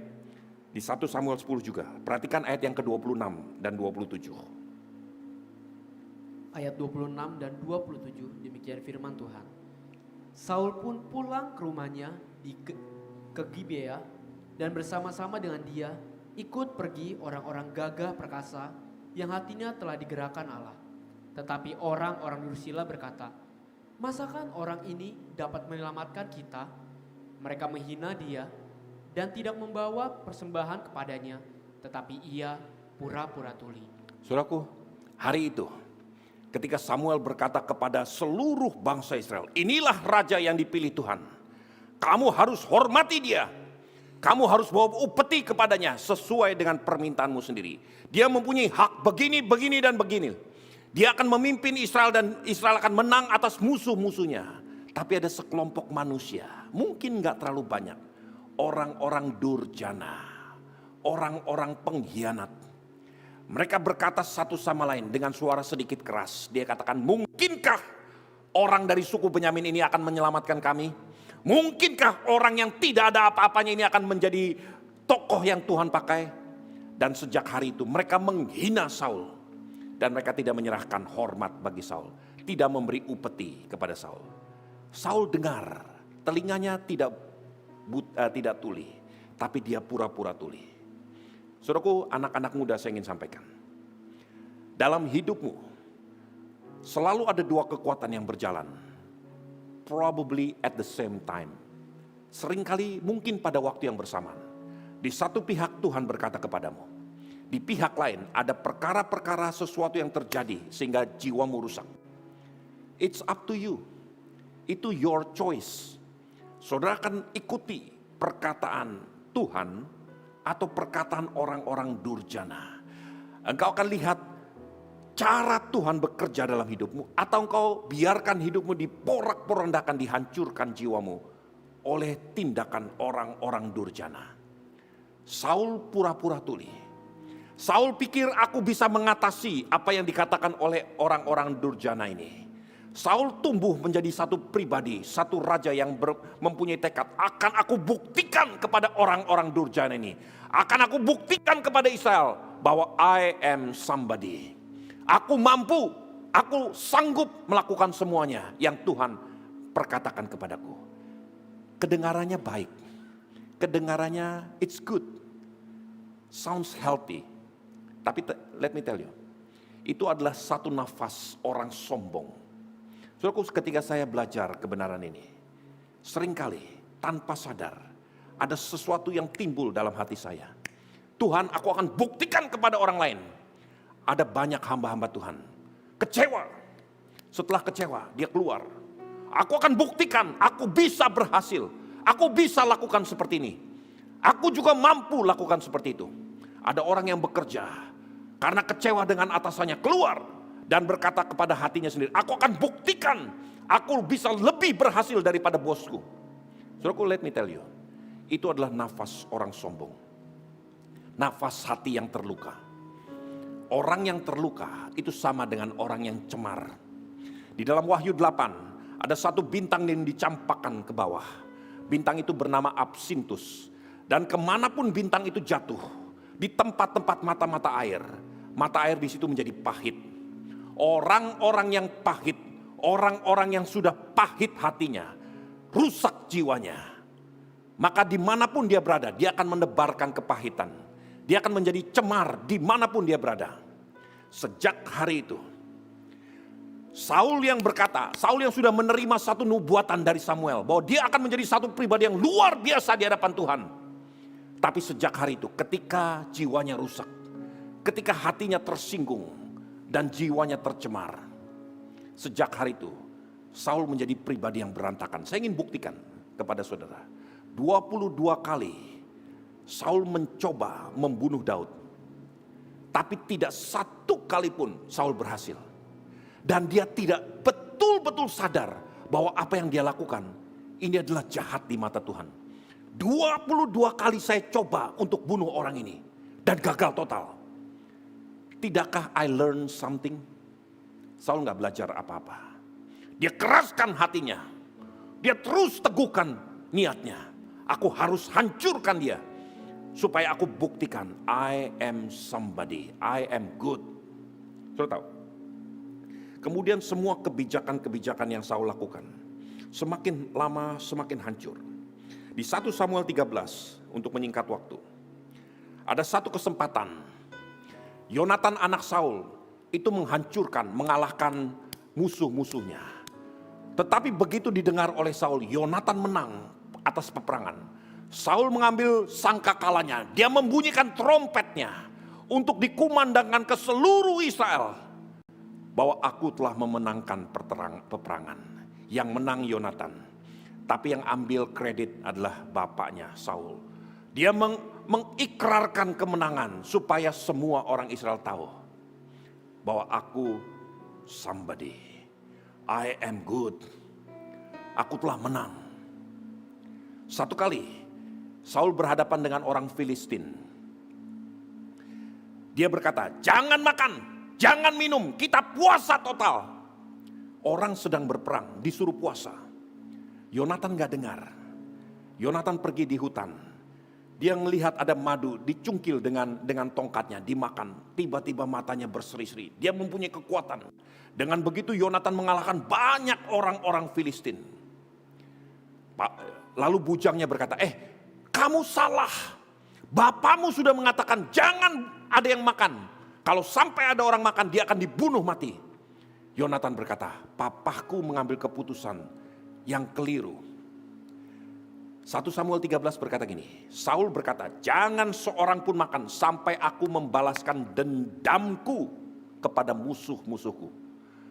Speaker 1: di 1 Samuel 10 juga. Perhatikan ayat yang ke-26 dan 27.
Speaker 2: Ayat 26 dan 27, demikian firman Tuhan. Saul pun pulang ke rumahnya ke Gibea, dan bersama-sama dengan dia ikut pergi orang-orang gagah perkasa yang hatinya telah digerakkan Allah. Tetapi orang-orang Dursila berkata, masakan orang ini dapat menyelamatkan kita? Mereka menghina dia dan tidak membawa persembahan kepadanya, tetapi ia pura-pura tuli. Saudaraku,
Speaker 1: hari itu ketika Samuel berkata kepada seluruh bangsa Israel, inilah raja yang dipilih Tuhan. Kamu harus hormati dia. Kamu harus bawa upeti kepadanya sesuai dengan permintaanmu sendiri. Dia mempunyai hak begini, begini, dan begini. Dia akan memimpin Israel dan Israel akan menang atas musuh-musuhnya. Tapi ada sekelompok manusia, mungkin gak terlalu banyak. Orang-orang durjana, orang-orang pengkhianat. Mereka berkata satu sama lain dengan suara sedikit keras. Dia katakan, mungkinkah orang dari suku Benyamin ini akan menyelamatkan kami? Mungkinkah orang yang tidak ada apa-apanya ini akan menjadi tokoh yang Tuhan pakai? Dan sejak hari itu mereka menghina Saul. Dan mereka tidak menyerahkan hormat bagi Saul. Tidak memberi upeti kepada Saul. Saul dengar, telinganya tidak tuli, tapi dia pura-pura tuli. Saudaraku, anak-anak muda saya ingin sampaikan. Dalam hidupmu, selalu ada dua kekuatan yang berjalan. Probably at the same time. Seringkali mungkin pada waktu yang bersamaan. Di satu pihak Tuhan berkata kepadamu. Di pihak lain ada perkara-perkara sesuatu yang terjadi sehingga jiwamu rusak. It's up to you. Itu your choice. Saudara akan ikuti perkataan Tuhan atau perkataan orang-orang durjana. Engkau akan lihat cara Tuhan bekerja dalam hidupmu, atau engkau biarkan hidupmu diporak-porandakan, dihancurkan jiwamu oleh tindakan orang-orang durjana. Saul pura-pura tuli. Saul pikir aku bisa mengatasi apa yang dikatakan oleh orang-orang durjana ini. Saul tumbuh menjadi satu pribadi, satu raja yang mempunyai tekad. Akan aku buktikan kepada orang-orang durjana ini. Akan aku buktikan kepada Israel bahwa I am somebody. Aku mampu, aku sanggup melakukan semuanya yang Tuhan perkatakan kepadaku. Kedengarannya baik, kedengarannya it's good, sounds healthy. Tapi let me tell you, itu adalah satu nafas orang sombong. Saudaraku, ketika saya belajar kebenaran ini, seringkali tanpa sadar ada sesuatu yang timbul dalam hati saya. Tuhan, aku akan buktikan kepada orang lain. Ada banyak hamba-hamba Tuhan kecewa. Setelah kecewa, dia keluar. Aku akan buktikan, aku bisa berhasil. Aku bisa lakukan seperti ini. Aku juga mampu lakukan seperti itu. Ada orang yang bekerja karena kecewa dengan atasannya, keluar dan berkata kepada hatinya sendiri, aku akan buktikan, aku bisa lebih berhasil daripada bosku. Saudaraku, let me tell you, itu adalah nafas orang sombong. Nafas hati yang terluka. Orang yang terluka itu sama dengan orang yang cemar. Di dalam Wahyu 8 ada satu bintang yang dicampakkan ke bawah. Bintang itu bernama Absintus. Dan kemanapun bintang itu jatuh, di tempat-tempat mata-mata air, mata air di situ menjadi pahit. Orang-orang yang pahit, orang-orang yang sudah pahit hatinya, rusak jiwanya. Maka dimanapun dia berada, dia akan menebarkan kepahitan. Dia akan menjadi cemar dimanapun dia berada. Sejak hari itu, Saul yang berkata, Saul yang sudah menerima satu nubuatan dari Samuel, bahwa dia akan menjadi satu pribadi yang luar biasa di hadapan Tuhan. Tapi sejak hari itu, ketika jiwanya rusak, ketika hatinya tersinggung, dan jiwanya tercemar, sejak hari itu, Saul menjadi pribadi yang berantakan. Saya ingin buktikan kepada saudara, 22 kali Saul mencoba membunuh Daud. Tapi tidak satu kali pun Saul berhasil. Dan dia tidak betul-betul sadar bahwa apa yang dia lakukan ini adalah jahat di mata Tuhan. 22 kali saya coba untuk bunuh orang ini dan gagal total. Tidakkah I learn something? Saul gak belajar apa-apa. Dia keraskan hatinya. Dia terus teguhkan niatnya. Aku harus hancurkan dia. Supaya aku buktikan, I am somebody, I am good. Saudara tahu? Kemudian semua kebijakan-kebijakan yang Saul lakukan, semakin lama semakin hancur. Di 1 Samuel 13, untuk menyingkat waktu, ada satu kesempatan, Yonatan anak Saul itu menghancurkan, mengalahkan musuh-musuhnya. Tetapi begitu didengar oleh Saul, Yonatan menang atas peperangan. Saul mengambil sangkakalanya, dia membunyikan trompetnya untuk dikumandangkan ke seluruh Israel bahwa aku telah memenangkan peperangan. Yang menang Yonatan, tapi yang ambil kredit adalah bapaknya Saul. Dia mengikrarkan kemenangan supaya semua orang Israel tahu bahwa aku somebody, I am good, aku telah menang. Satu kali Saul berhadapan dengan orang Filistin. Dia berkata, jangan makan, jangan minum, kita puasa total. Orang sedang berperang, disuruh puasa. Yonatan gak dengar. Yonatan pergi di hutan. Dia melihat ada madu, dicungkil dengan tongkatnya, dimakan. Tiba-tiba matanya berseri-seri. Dia mempunyai kekuatan. Dengan begitu Yonatan mengalahkan banyak orang-orang Filistin. Lalu bujangnya berkata, kamu salah. Bapamu sudah mengatakan jangan ada yang makan. Kalau sampai ada orang makan, dia akan dibunuh mati. Yonatan berkata, papaku mengambil keputusan yang keliru. 1 Samuel 13 berkata gini, Saul berkata, jangan seorang pun makan sampai aku membalaskan dendamku kepada musuh-musuhku.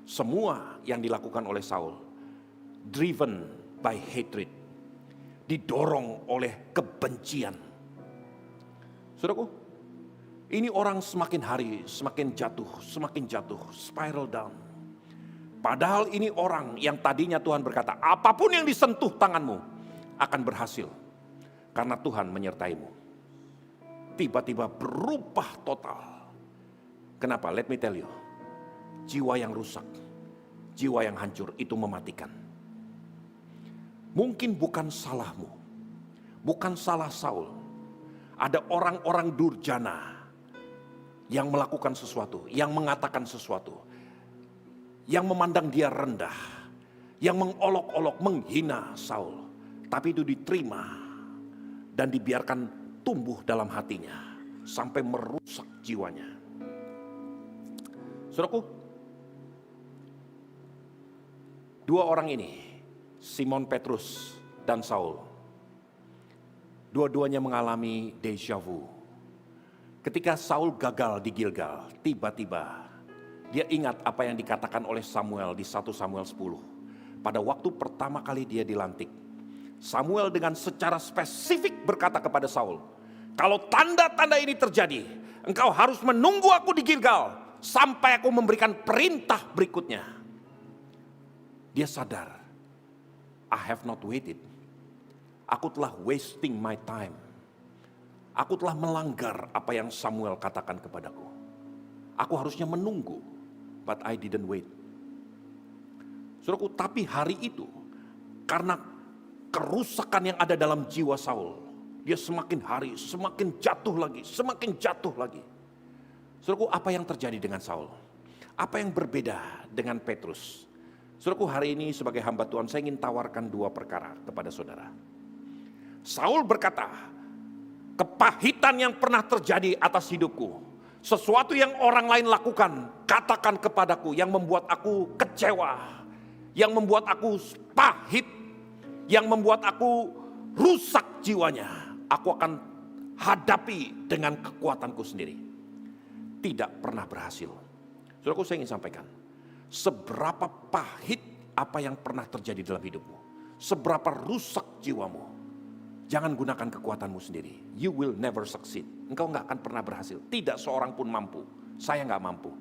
Speaker 1: Semua yang dilakukan oleh Saul, driven by hatred, didorong oleh kebencian. Saudaraku, Ini orang semakin hari semakin jatuh, spiral down. Padahal ini orang yang tadinya Tuhan berkata, apapun yang disentuh tanganmu akan berhasil. Karena Tuhan menyertaimu. Tiba-tiba berubah total. Kenapa? Let me tell you. Jiwa yang rusak, jiwa yang hancur itu mematikan. Mungkin bukan salahmu, bukan salah Saul. Ada orang-orang durjana yang melakukan sesuatu, yang mengatakan sesuatu, yang memandang dia rendah, yang mengolok-olok, menghina Saul. Tapi itu diterima dan dibiarkan tumbuh dalam hatinya sampai merusak jiwanya. Saudaraku, dua orang ini, Simon Petrus dan Saul, dua-duanya mengalami déjà vu. Ketika Saul gagal di Gilgal, tiba-tiba dia ingat apa yang dikatakan oleh Samuel di 1 Samuel 10. Pada waktu pertama kali dia dilantik, Samuel dengan secara spesifik berkata kepada Saul, kalau tanda-tanda ini terjadi, engkau harus menunggu aku di Gilgal sampai aku memberikan perintah berikutnya. Dia sadar, I have not waited. Aku telah wasting my time. Aku telah melanggar apa yang Samuel katakan kepadaku. Aku harusnya menunggu, but I didn't wait. Saudaraku, tapi hari itu, karena kerusakan yang ada dalam jiwa Saul, dia semakin hari semakin jatuh lagi, semakin jatuh lagi. Saudaraku, apa yang terjadi dengan Saul? Apa yang berbeda dengan Petrus? Saudaraku, hari ini sebagai hamba Tuhan, saya ingin tawarkan dua perkara kepada saudara. Saul berkata, kepahitan yang pernah terjadi atas hidupku, sesuatu yang orang lain lakukan, katakan kepadaku, yang membuat aku kecewa, yang membuat aku pahit, yang membuat aku rusak jiwanya, aku akan hadapi dengan kekuatanku sendiri. Tidak pernah berhasil. Saudaraku, saya ingin sampaikan, seberapa pahit apa yang pernah terjadi dalam hidupmu, seberapa rusak jiwamu, jangan gunakan kekuatanmu sendiri. You will never succeed. Engkau gak akan pernah berhasil. Tidak seorang pun mampu. Saya gak mampu.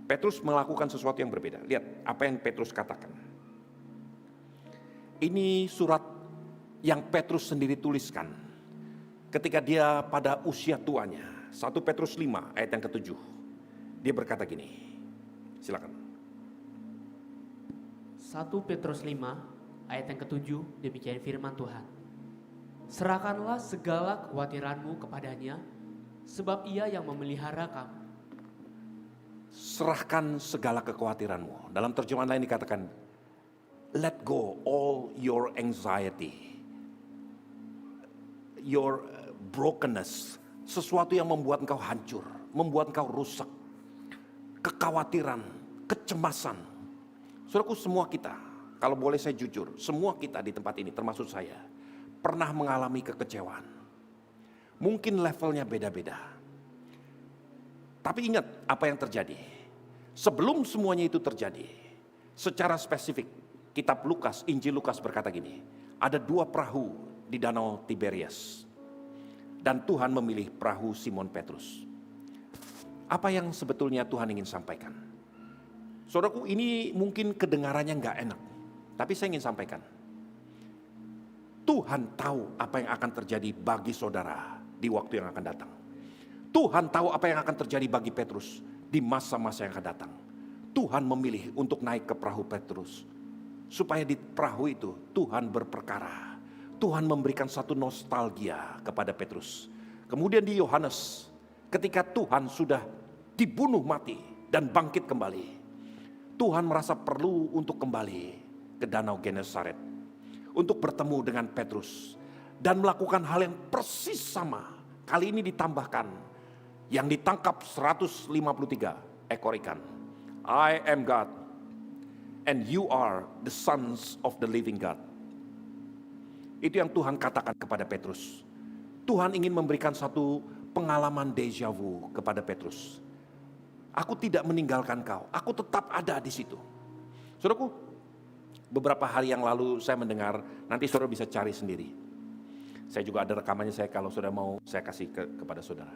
Speaker 1: Petrus melakukan sesuatu yang berbeda. Lihat apa yang Petrus katakan. Ini surat yang Petrus sendiri tuliskan ketika dia pada usia tuanya. 1 Petrus 5 ayat yang ke-7. Dia berkata gini. Silakan.
Speaker 2: 1 Petrus 5 ayat yang ke-7, demikian firman Tuhan. Serahkanlah segala kekhawatiranmu kepadanya, sebab ia yang memelihara kamu.
Speaker 1: Serahkan segala kekhawatiranmu. Dalam terjemahan lain dikatakan, let go all your anxiety, your brokenness, sesuatu yang membuat engkau hancur, membuat engkau rusak, kekhawatiran, kecemasan. Saudaraku, semua kita, kalau boleh saya jujur, semua kita di tempat ini termasuk saya, pernah mengalami kekecewaan. Mungkin levelnya beda-beda. Tapi ingat apa yang terjadi. Sebelum semuanya itu terjadi, secara spesifik, kitab Lukas, Injil Lukas berkata gini, ada 2 perahu di danau Tiberias. Dan Tuhan memilih perahu Simon Petrus. Apa yang sebetulnya Tuhan ingin sampaikan? Saudaraku, ini mungkin kedengarannya gak enak. Tapi saya ingin sampaikan. Tuhan tahu apa yang akan terjadi bagi saudara di waktu yang akan datang. Tuhan tahu apa yang akan terjadi bagi Petrus di masa-masa yang akan datang. Tuhan memilih untuk naik ke perahu Petrus. Supaya di perahu itu Tuhan berperkara. Tuhan memberikan satu nostalgia kepada Petrus. Kemudian di Yohanes, ketika Tuhan sudah dibunuh mati dan bangkit kembali, Tuhan merasa perlu untuk kembali ke danau Genesaret. Untuk bertemu dengan Petrus. Dan melakukan hal yang persis sama. Kali ini ditambahkan. Yang ditangkap 153 ekor ikan. I am God. And you are the sons of the living God. Itu yang Tuhan katakan kepada Petrus. Tuhan ingin memberikan satu pengalaman déjà vu kepada Petrus. Aku tidak meninggalkan kau. Aku tetap ada di situ. Saudaraku, beberapa hari yang lalu saya mendengar, nanti saudara bisa cari sendiri. Saya juga ada rekamannya, saya kalau saudara mau saya kasih kepada saudara.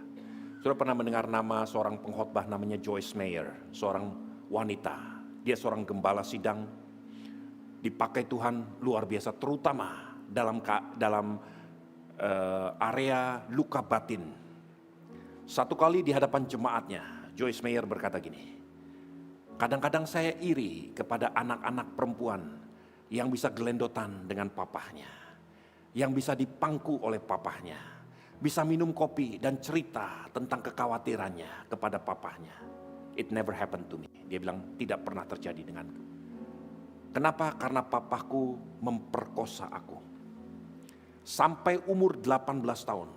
Speaker 1: Saudara pernah mendengar nama seorang pengkhotbah namanya Joyce Meyer, seorang wanita. Dia seorang gembala sidang, dipakai Tuhan luar biasa, terutama dalam area luka batin. Satu kali di hadapan jemaatnya, Joyce Meyer berkata gini, kadang-kadang saya iri kepada anak-anak perempuan yang bisa gelendotan dengan papahnya, yang bisa dipangku oleh papahnya, bisa minum kopi dan cerita tentang kekhawatirannya kepada papahnya. It never happened to me. Dia bilang, tidak pernah terjadi denganku. Kenapa? Karena papahku memperkosa aku. Sampai umur 18 tahun,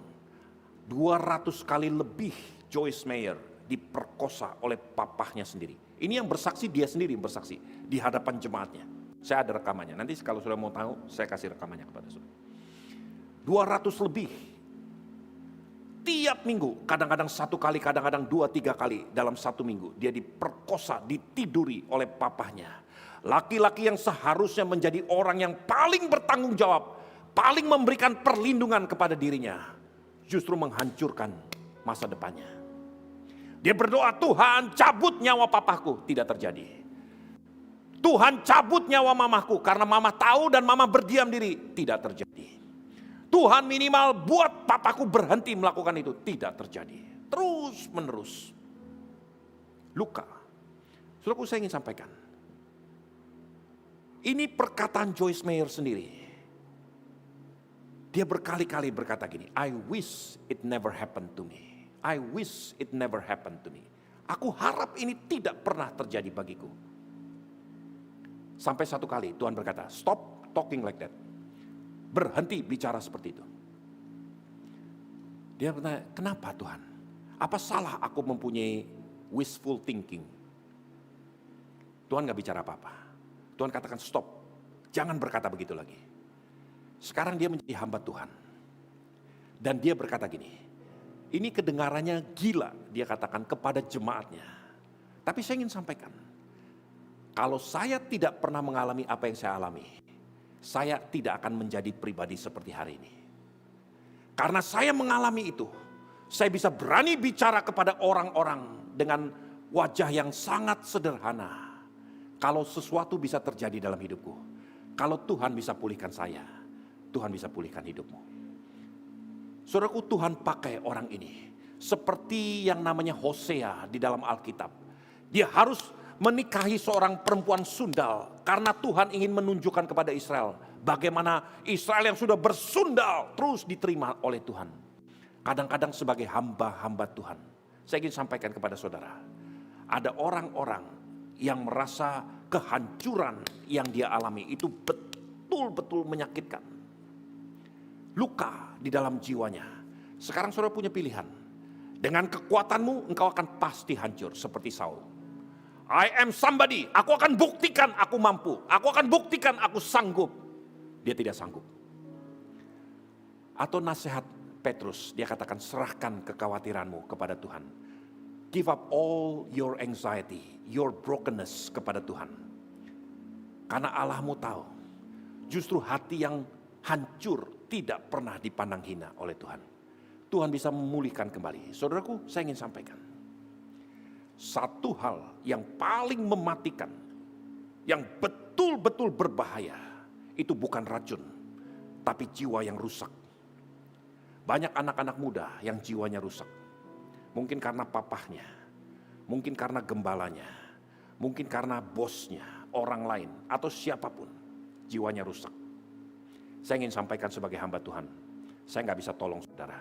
Speaker 1: 200 kali lebih Joyce Meyer diperkosa oleh papahnya sendiri. Ini yang bersaksi, dia sendiri yang bersaksi di hadapan jemaatnya. Saya ada rekamannya, nanti kalau sudah mau tahu, saya kasih rekamannya kepada saudara. 200 lebih. Tiap minggu, kadang-kadang 1 kali, kadang-kadang 2-3 kali dalam 1 minggu. Dia diperkosa, ditiduri oleh papahnya. Laki-laki yang seharusnya menjadi orang yang paling bertanggung jawab, paling memberikan perlindungan kepada dirinya, justru menghancurkan masa depannya. Dia berdoa, Tuhan cabut nyawa papahku. Tidak terjadi. Tuhan cabut nyawa mamahku karena mama tahu dan mama berdiam diri. Tidak terjadi. Tuhan minimal buat papaku berhenti melakukan itu. Tidak terjadi. Terus menerus. Luka. Saudaraku, saya ingin sampaikan. Ini perkataan Joyce Meyer sendiri. Dia berkali-kali berkata gini, I wish it never happened to me. I wish it never happened to me. Aku harap ini tidak pernah terjadi bagiku. Sampai 1 kali Tuhan berkata, stop talking like that. Berhenti bicara seperti itu. Dia bertanya, kenapa Tuhan? Apa salah aku mempunyai wishful thinking? Tuhan gak bicara apa-apa. Tuhan katakan stop, jangan berkata begitu lagi. Sekarang dia menjadi hamba Tuhan. Dan dia berkata gini, ini kedengarannya gila, dia katakan kepada jemaatnya. Tapi saya ingin sampaikan, kalau saya tidak pernah mengalami apa yang saya alami, saya tidak akan menjadi pribadi seperti hari ini. Karena saya mengalami itu, saya bisa berani bicara kepada orang-orang dengan wajah yang sangat sederhana. Kalau sesuatu bisa terjadi dalam hidupku, kalau Tuhan bisa pulihkan saya, Tuhan bisa pulihkan hidupmu. Saudaraku, Tuhan pakai orang ini. Seperti yang namanya Hosea di dalam Alkitab. Dia harus menikahi seorang perempuan sundal. Karena Tuhan ingin menunjukkan kepada Israel. Bagaimana Israel yang sudah bersundal terus diterima oleh Tuhan. Kadang-kadang sebagai hamba-hamba Tuhan. Saya ingin sampaikan kepada saudara. Ada orang-orang yang merasa kehancuran yang dia alami itu betul-betul menyakitkan. Luka di dalam jiwanya. Sekarang saudara punya pilihan. Dengan kekuatanmu engkau akan pasti hancur seperti Saul. I am somebody, aku akan buktikan aku mampu. Aku akan buktikan aku sanggup. Dia tidak sanggup. Atau nasihat Petrus, dia katakan serahkan kekhawatiranmu kepada Tuhan. Give up all your anxiety, your brokenness kepada Tuhan. Karena Allahmu tahu, justru hati yang hancur tidak pernah dipandang hina oleh Tuhan. Tuhan bisa memulihkan kembali. Saudaraku, saya ingin sampaikan. Satu hal yang paling mematikan, yang betul-betul berbahaya, itu bukan racun, tapi jiwa yang rusak. Banyak anak-anak muda yang jiwanya rusak. Mungkin karena papahnya, mungkin karena gembalanya, mungkin karena bosnya, orang lain, atau siapapun, jiwanya rusak. Saya ingin sampaikan sebagai hamba Tuhan, saya gak bisa tolong saudara.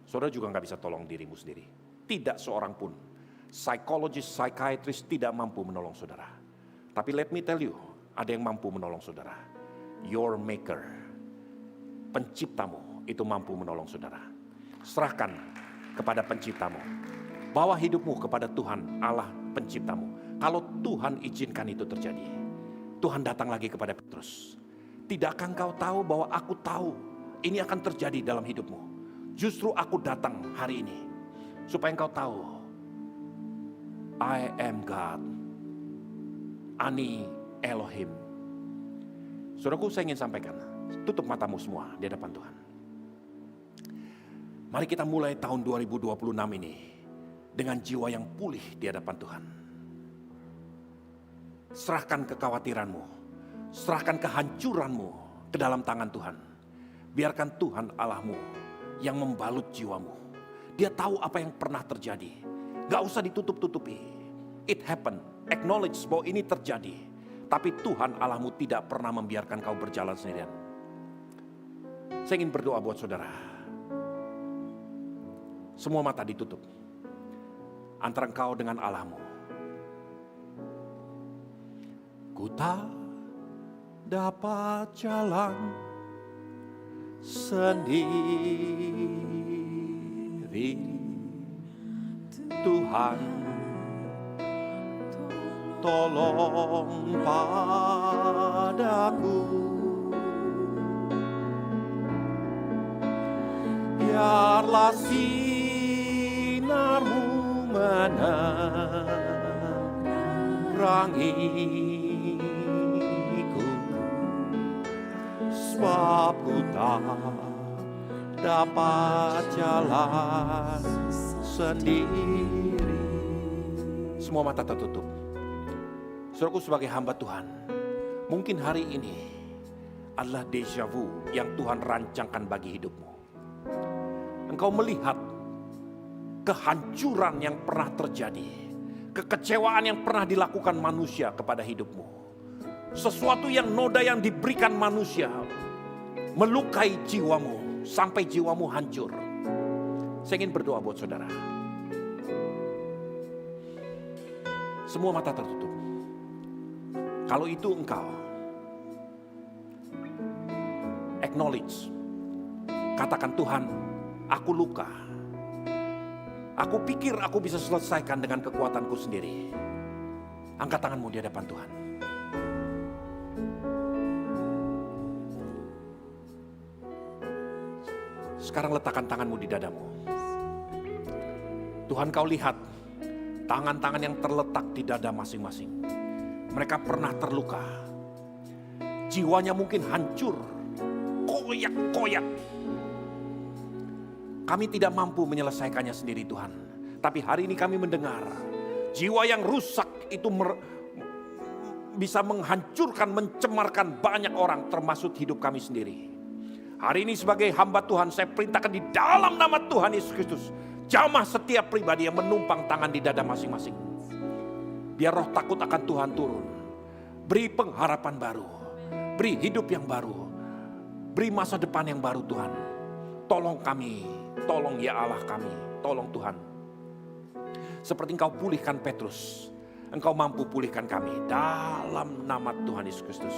Speaker 1: Saudara juga gak bisa tolong dirimu sendiri. Tidak seorang pun, psikologis, psikiatris tidak mampu menolong saudara. Tapi let me tell you, ada yang mampu menolong saudara. Your maker, penciptamu, itu mampu menolong saudara. Serahkan kepada penciptamu. Bawa hidupmu kepada Tuhan Allah penciptamu. Kalau Tuhan izinkan itu terjadi, Tuhan datang lagi kepada Petrus. Tidakkah engkau tahu bahwa aku tahu ini akan terjadi dalam hidupmu? Justru aku datang hari ini supaya engkau tahu, I am God, Ani Elohim. Saudaraku, saya ingin sampaikan, tutup matamu semua di hadapan Tuhan. Mari kita mulai tahun 2026 ini dengan jiwa yang pulih di hadapan Tuhan. Serahkan kekhawatiranmu, serahkan kehancuranmu ke dalam tangan Tuhan. Biarkan Tuhan Allahmu yang membalut jiwamu. Dia tahu apa yang pernah terjadi. Gak usah ditutup-tutupi. It happened. Acknowledge bahwa ini terjadi. Tapi Tuhan Allahmu tidak pernah membiarkan kau berjalan sendirian. Saya ingin berdoa buat saudara. Semua mata ditutup. Antara engkau dengan Allahmu. Ku tak dapat jalan sendiri, Tuhan tolong padaku. Biarlah sinarmu menerangiku, sebab ku tak dapat jalan sendiri. Semua mata tertutup. Saudaraku, sebagai hamba Tuhan, mungkin hari ini adalah deja vu yang Tuhan rancangkan bagi hidupmu. Engkau melihat kehancuran yang pernah terjadi, kekecewaan yang pernah dilakukan manusia kepada hidupmu. Sesuatu yang noda yang diberikan manusia melukai jiwamu sampai jiwamu hancur. Saya ingin berdoa buat saudara. Semua mata tertutup. Kalau itu engkau acknowledge, katakan, Tuhan, aku luka. Aku pikir aku bisa selesaikan dengan kekuatanku sendiri. Angkat tanganmu di hadapan Tuhan. Sekarang letakkan tanganmu di dadamu. Tuhan, kau lihat tangan-tangan yang terletak di dada masing-masing. Mereka pernah terluka. Jiwanya mungkin hancur, koyak-koyak. Kami tidak mampu menyelesaikannya sendiri, Tuhan. Tapi hari ini kami mendengar jiwa yang rusak itu bisa menghancurkan, mencemarkan banyak orang, termasuk hidup kami sendiri. Hari ini sebagai hamba Tuhan, saya perintahkan di dalam nama Tuhan Yesus Kristus, jamah setiap pribadi yang menumpang tangan di dada masing-masing. Biar roh takut akan Tuhan turun. Beri pengharapan baru, beri hidup yang baru, beri masa depan yang baru, Tuhan. Tolong kami, tolong ya Allah kami, tolong Tuhan. Seperti Engkau pulihkan Petrus, Engkau mampu pulihkan kami dalam nama Tuhan Yesus Kristus.